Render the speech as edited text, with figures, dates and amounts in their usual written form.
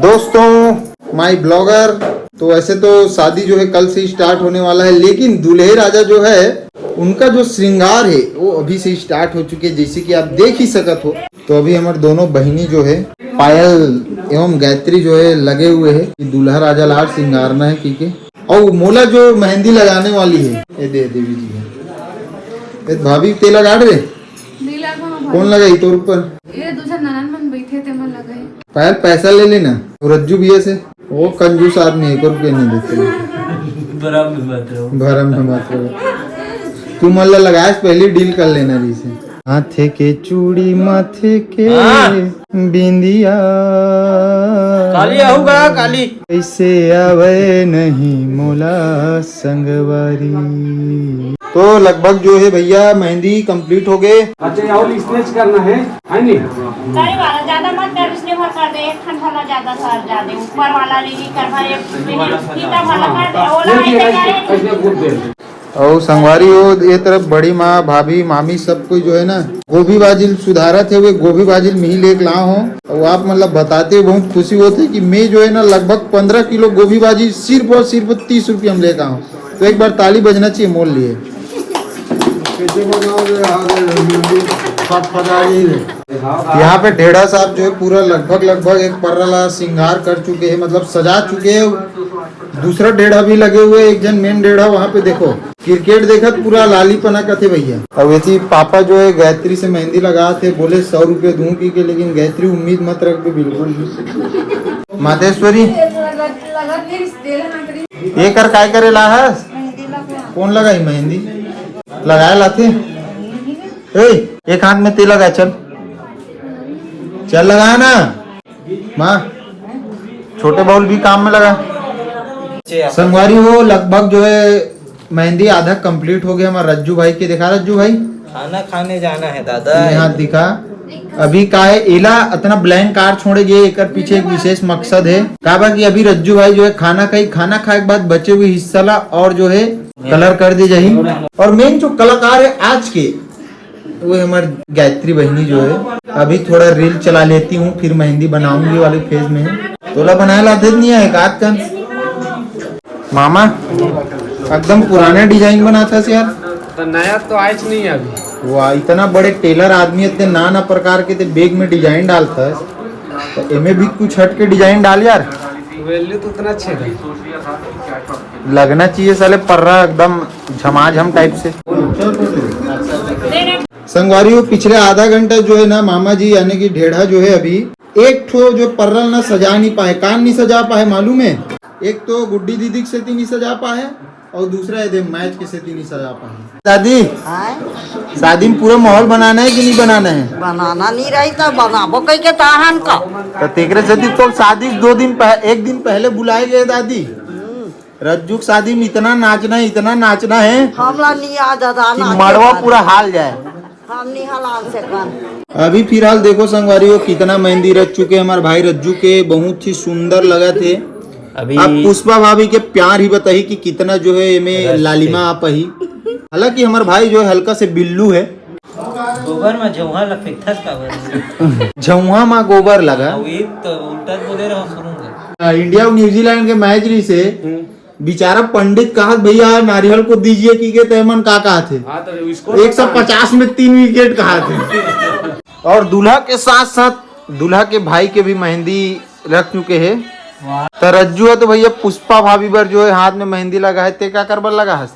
दोस्तों my blogger, तो ऐसे तो शादी जो है कल से स्टार्ट होने वाला है, लेकिन दूल्हे राजा जो है उनका जो श्रृंगार है वो अभी से स्टार्ट हो चुके हैं, जैसे कि आप देख ही सकत हो। तो अभी हमारे दोनों बहिनी जो है पायल एवं गायत्री जो है लगे हुए है कि दूल्हा राजा लाल श्रृंगारना है की और मोला जो मेहंदी लगाने वाली है ये दे देवी जी है। भाभी तेल लगा रहे कौन लगाई तोर ऊपर? ये दूसरा ननन मन बैठे थे मन लगाई। पायल पैसा ले लेना रज्जू भैया से, वो कंजूस आदमी है, 1 रुपया नहीं देते। भरम में मत रहो। तू मल्ला लगाए पहले डील कर लेना रही से। हाथे के चूड़ी माथे के बिंदिया काली होगा काली ऐसे आवे नहीं मोला संगवारी। तो लगभग जो है भैया मेहंदी कंप्लीट हो गए। अच्छा और स्ट्रेच करना है नहीं? साड़ी वाला ज्यादा मत कर, इसलिए मत कर दे। एक खंड वाला ज्यादा सर ज्यादा ऊपर वाला नहीं करवा, एक सीधा वाला कर दे। ओला है और संगवारी हो ये तरफ बड़ी माँ भाभी मामी सब कोई जो है ना गोभी बाजिल सुधारा थे, वे गोभी बाजिल में ही लेके ला हो। और आप मतलब बताते हुए बहुत खुशी होती कि मैं जो है ना लगभग 15 किलो गोभी बाजी सिर्फ और सिर्फ 30 रुपये में लेकर आऊँ। तो एक बार ताली बजना चाहिए मोल लिए। यहाँ पे ढेड़ा साहब जो है पूरा लगभग एक पर्रा श्रृंगार कर चुके हैं, मतलब सजा चुके हैं। दूसरा ढेड़ा भी लगे हुए, एक जन मेन ढेड़ा वहाँ पे देखो क्रिकेट देखत पूरा लाली पना का थे भैया। अब वैसे पापा जो है गायत्री से मेहंदी लगा थे, बोले 100 रुपये दूं की, लेकिन गायत्री उम्मीद मत रख भी बिल्कुल। मातेश्वरी ये कर काय करे ला है? कौन लगाई मेहंदी लगाया लाथे? एक हाथ में तेल लगा, चल लगा ना माँ, छोटे बाउल भी काम में लगा। संगवारी हो लगभग जो है मेहंदी आधा कंप्लीट हो गया। हमारा रज्जू भाई के दिखा, रज्जू भाई खाना खाने जाना है दादा। यहाँ दिखा अभी का है एला इतना ब्लैंक कार छोड़े गए, एक पीछे एक विशेष मकसद है का कि अभी रज्जू भाई जो है खाना खाए के बाद बचे हुए हिस्सा ला और जो है कलर कर दी जाही। और मेन जो कलाकार है आज के वो हमारी गायत्री बहनी जो है अभी थोड़ा रील चला लेती हूँ, फिर मेहंदी बनाऊंगी वाले फेज में है। तोला बनाया लाते नहीं है काट कर मामा एकदम पुराना डिजाइन बनाता है यार, तो नया तो आज नहीं है अभी। वाह इतना बड़े टेलर आदमी इतने नाना प्रकार के बैग में डिजाइन डालता है, तो इनमें भी कुछ हट के डिजाइन डाल यार। वैल्यू तो उतना अच्छे लगना चाहिए साले पर्रा एकदम झमाझम टाइप से। संगवारी हो पिछले आधा घंटा जो है ना मामा जी यानी कि ढेढ़ा जो है अभी एक ठो जो पर्रल ना सजा नहीं पाए, कान नहीं सजा पाए मालूम है। एक तो गुड्डी दीदी से नहीं सजा पाए और दूसरा ये मैच के से नहीं सजा पाए। दादी शादी में पूरा माहौल बनाना है कि नहीं बनाना है? बनाना नहीं रही तो बनाबो कई के ताहन का तो तेरे से तो शादी 1 दिन पहले बुलाए गए दादी। रज्जू की शादी में इतना नाचना है हमला नहीं आ जाता ना मड़वा पूरा हाल जाए। हम नहीं हलाल से कर। अभी फिलहाल देखो संगवारी हो कितना मेहंदी रच चुके हमारे भाई रज्जू के, बहुत ही सुंदर लगा थे। अभी अब पुष्पा भाभी के प्यार ही बताई कि कितना जो है में लालिमा आप ही। हालांकि हमारे भाई जो है हल्का से बिल्लू है, गोबर में जौहा लफेक्थस का झुआ माँ गोबर लगा। तो उल्टा बोले रहो सुनूंगा। इंडिया और न्यूजीलैंड के मैच रही से बेचारा पंडित कहा भैया नारियल को दीजिए की के तयमन का कहा थे 150 में 3 विकेट कहा थे। और दूल्हा के साथ साथ दूल्हा के भाई के भी मेहंदी रख चुके हैं। तो रज्जू है तो भैया पुष्पा भाभी पर जो है हाथ में मेहंदी लगा है, ते क्या करबर लगा है?